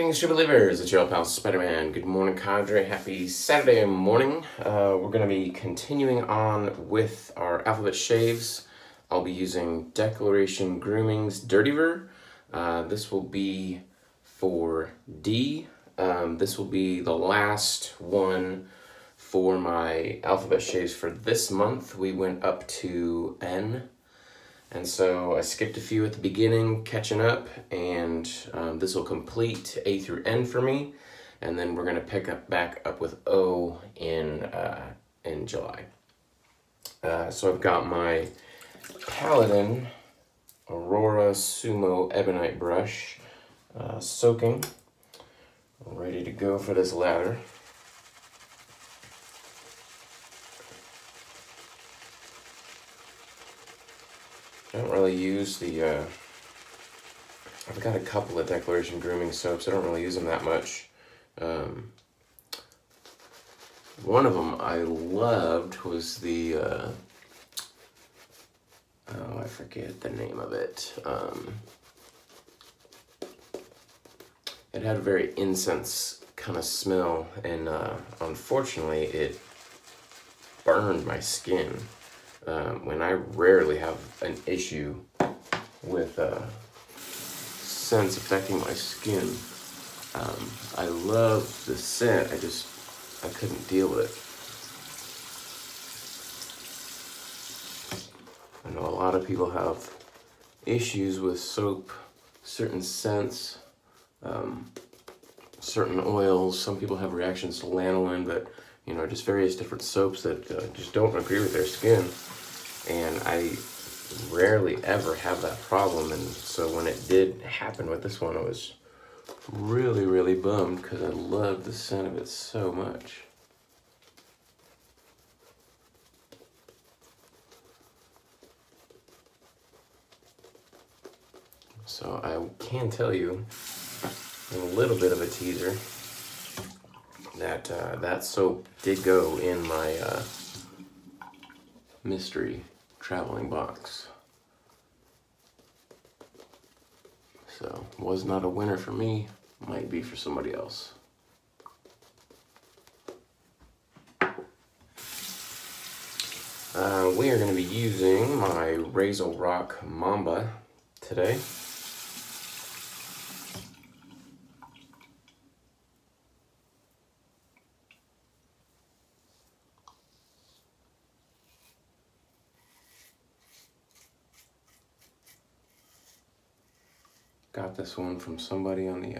Greetings, true believers. It's your old pal Spider-Man. Good morning, cadre. Happy Saturday morning. We're going to be continuing on with our alphabet shaves. I'll be using Declaration Grooming's Dirtyver. This will be for D. This will be the last one for my alphabet shaves for this month. We went up to N. And so I skipped a few at the beginning, catching up, and this will complete A through N for me. And then we're going to pick up back up with O in July. So I've got my Paladin Aurora Sumo Ebonite brush soaking, ready to go for this lather. I don't really use the, I've got a couple of Declaration Grooming soaps. I don't really use them that much. One of them I loved was the, oh, I forget the name of it. It had a very incense kind of smell, and unfortunately it burned my skin. When I rarely have an issue with scents affecting my skin. I love the scent, I couldn't deal with it. I know a lot of people have issues with soap, certain scents, certain oils. Some people have reactions to lanolin, but you know, just various different soaps that just don't agree with their skin. And I rarely ever have that problem, and so when it did happen with this one, I was really, really bummed because I love the scent of it so much. So I can tell you a little bit of a teaser that that soap did go in my mystery traveling box. So, was not a winner for me, might be for somebody else. We are going to be using my Razor Rock Mamba today. Got this one from somebody on the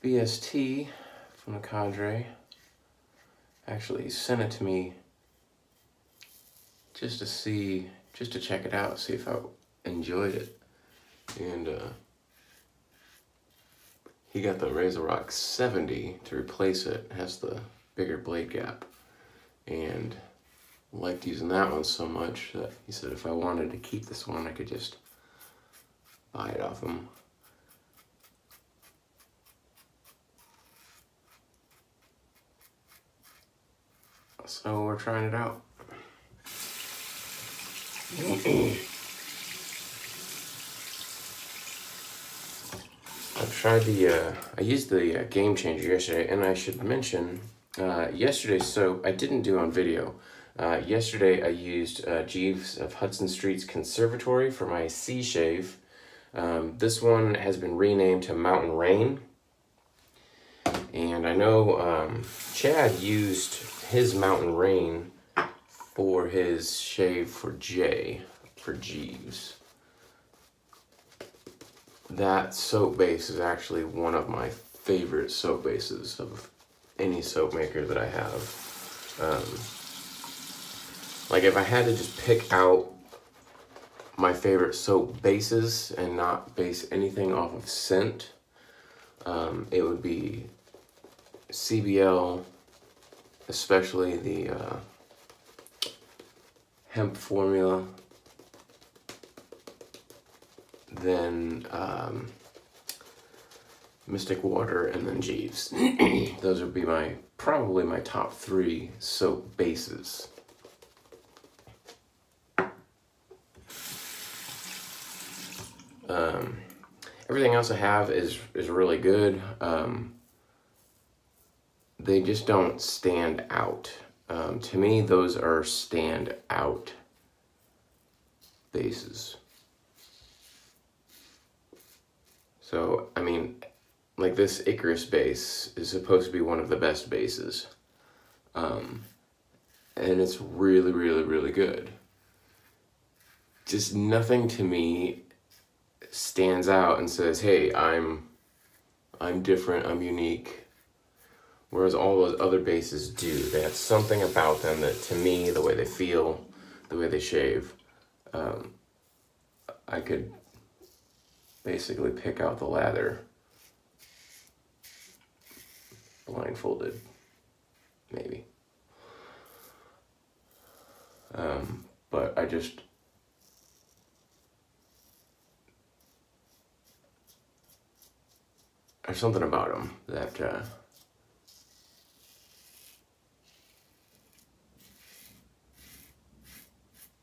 BST from the cadre. Actually sent it to me just to see, just to check it out, see if I enjoyed it. And he got the Razor Rock 70 to replace it. It has the bigger blade gap. And liked using that one so much that he said if I wanted to keep this one, I could just buy it off him. So we're trying it out. I've tried the, I used the Game Changer yesterday, and I should mention, yesterday's soap, I didn't do on video. Yesterday I used Jeeves of Hudson Street's Conservatory for my C shave. This one has been renamed to Mountain Rain, and I know Chad used his Mountain Rain for his shave for Jay, for Jeeves. That soap base is actually one of my favorite soap bases of any soap maker that I have. Like if I had to just pick out my favorite soap bases and not base anything off of scent, it would be CBL, especially the hemp formula, then Mystic Water, and then Jeeves. Those would be probably my top 3 soap bases. Everything else I have is really good. They just don't stand out. To me, those are stand out bases. So, I mean, like this Icarus base is supposed to be one of the best bases. And it's really, really, really good. Just nothing to me stands out and says, hey, I'm different, I'm unique. Whereas all those other bases do. They have something about them that, to me, the way they feel, the way they shave, I could basically pick out the lather blindfolded, maybe. But there's something about them that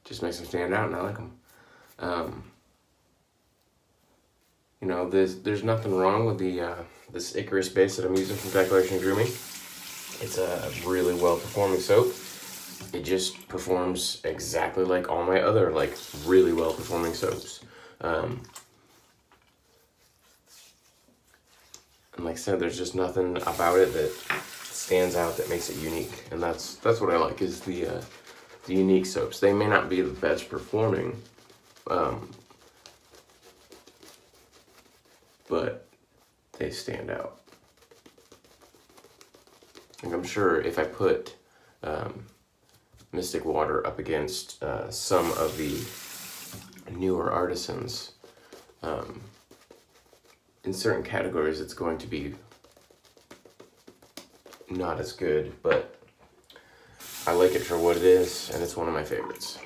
just makes them stand out, and I like them. You know, there's nothing wrong with the this Icarus base that I'm using from Declaration Grooming. It's a really well-performing soap. It just performs exactly like all my other really well-performing soaps. And like I said, there's just nothing about it that stands out that makes it unique, and that's what I like, is the unique soaps. They may not be the best performing, but they stand out. And I'm sure if I put Mystic Water up against some of the newer artisans, in certain categories it's going to be not as good, but I like it for what it is, and it's one of my favorites.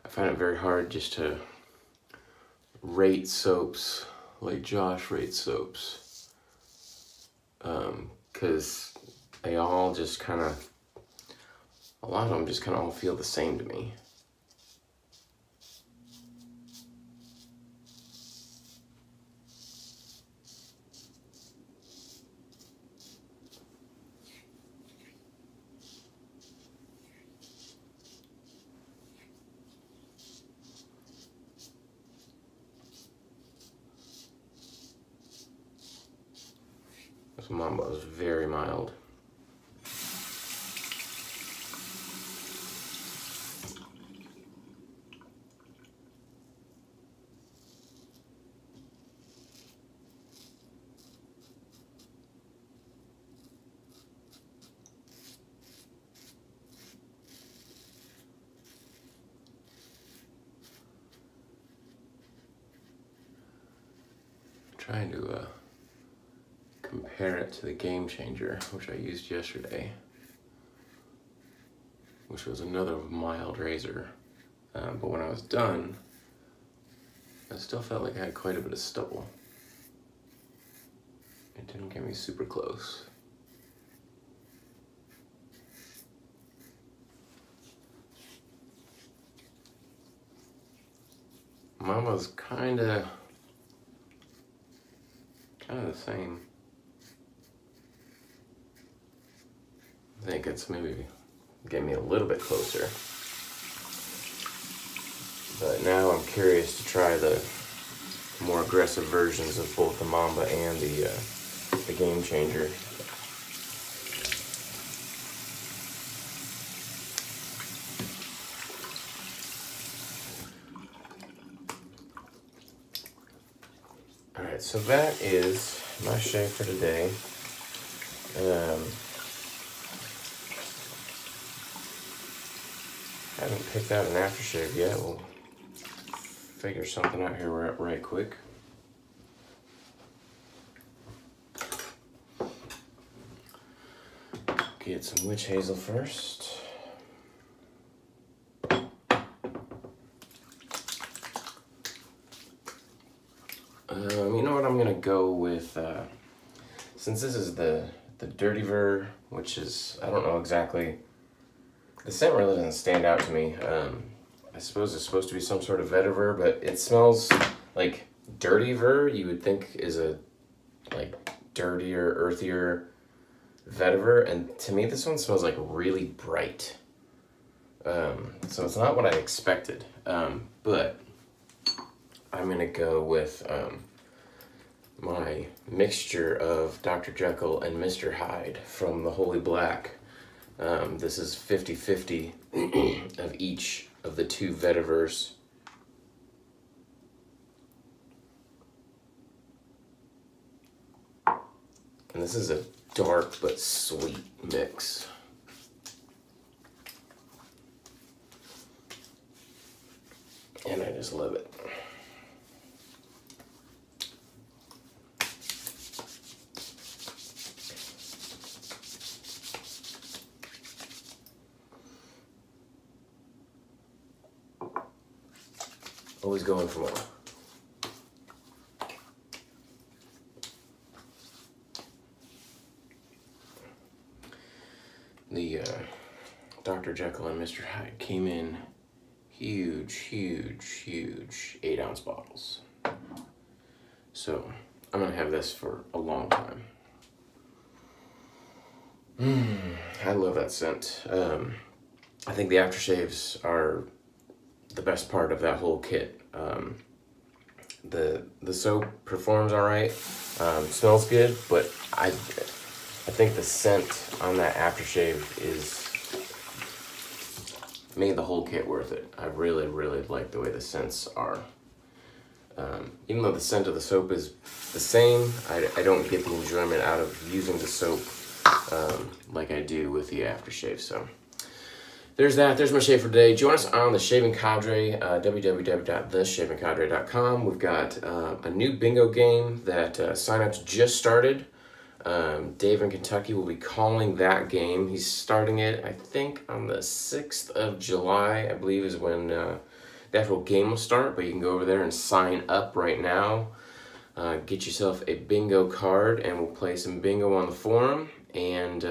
I find it very hard just to rate soaps like Josh rates soaps, because they all just kind of, a lot of them just kind of all feel the same to me. This Mamba is very mild. Trying to compare it to the Game Changer, which I used yesterday, which was another mild razor. But when I was done, I still felt like I had quite a bit of stubble. It didn't get me super close. Mamba's kind of the same. I think it's maybe getting me a little bit closer. But now I'm curious to try the more aggressive versions of both the Mamba and the Game Changer. Alright, so that is my shave for today. Haven't picked out an aftershave yet. We'll figure something out here right quick. Get some witch hazel first. You know what, I'm gonna go with, since this is the Dirtyver, which is, I don't know exactly, the scent really doesn't stand out to me. I suppose it's supposed to be some sort of vetiver, but it smells like Dirtyver, you would think is a, like, dirtier, earthier vetiver, and to me this one smells like really bright. So it's not what I expected, but I'm gonna go with my mixture of Dr. Jekyll and Mr. Hyde from the Holy Black. This is 50-50 of each of the two vetivers. And this is a dark but sweet mix. And I just love it. Always going for more. The Dr. Jekyll and Mr. Hyde came in huge 8-ounce bottles. So I'm gonna have this for a long time. I love that scent. I think the aftershaves are the best part of that whole kit. The soap performs all right, smells good, but I think the scent on that aftershave is made the whole kit worth it. I really like the way the scents are. Even though the scent of the soap is the same, I don't get the enjoyment out of using the soap like I do with the aftershave. So there's that. There's my shave for today. Join us on the Shaving Cadre, www.theshavingcadre.com. We've got a new bingo game that signups just started. Dave in Kentucky will be calling that game. He's starting it, I think, on the 6th of July, I believe is when the actual game will start, but you can go over there and sign up right now. Get yourself a bingo card, and we'll play some bingo on the forum. And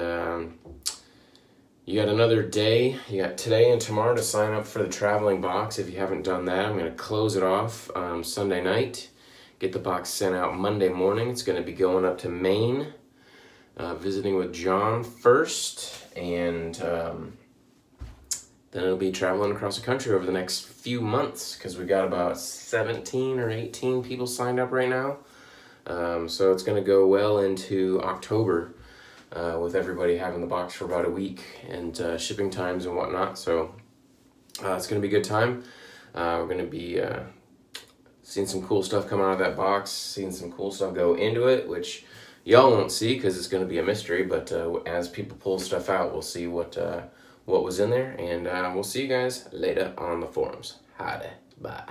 you got another day. You got today and tomorrow to sign up for the traveling box. If you haven't done that, I'm going to close it off Sunday night. Get the box sent out Monday morning. It's going to be going up to Maine, visiting with John first, and then it'll be traveling across the country over the next few months, because we got about 17 or 18 people signed up right now. So it's going to go well into October, with everybody having the box for about a week, and shipping times and whatnot. So it's going to be a good time. We're going to be seeing some cool stuff come out of that box, seeing some cool stuff go into it, which y'all won't see because it's going to be a mystery, but as people pull stuff out, we'll see what was in there, and we'll see you guys later on the forums. Howdy. Bye.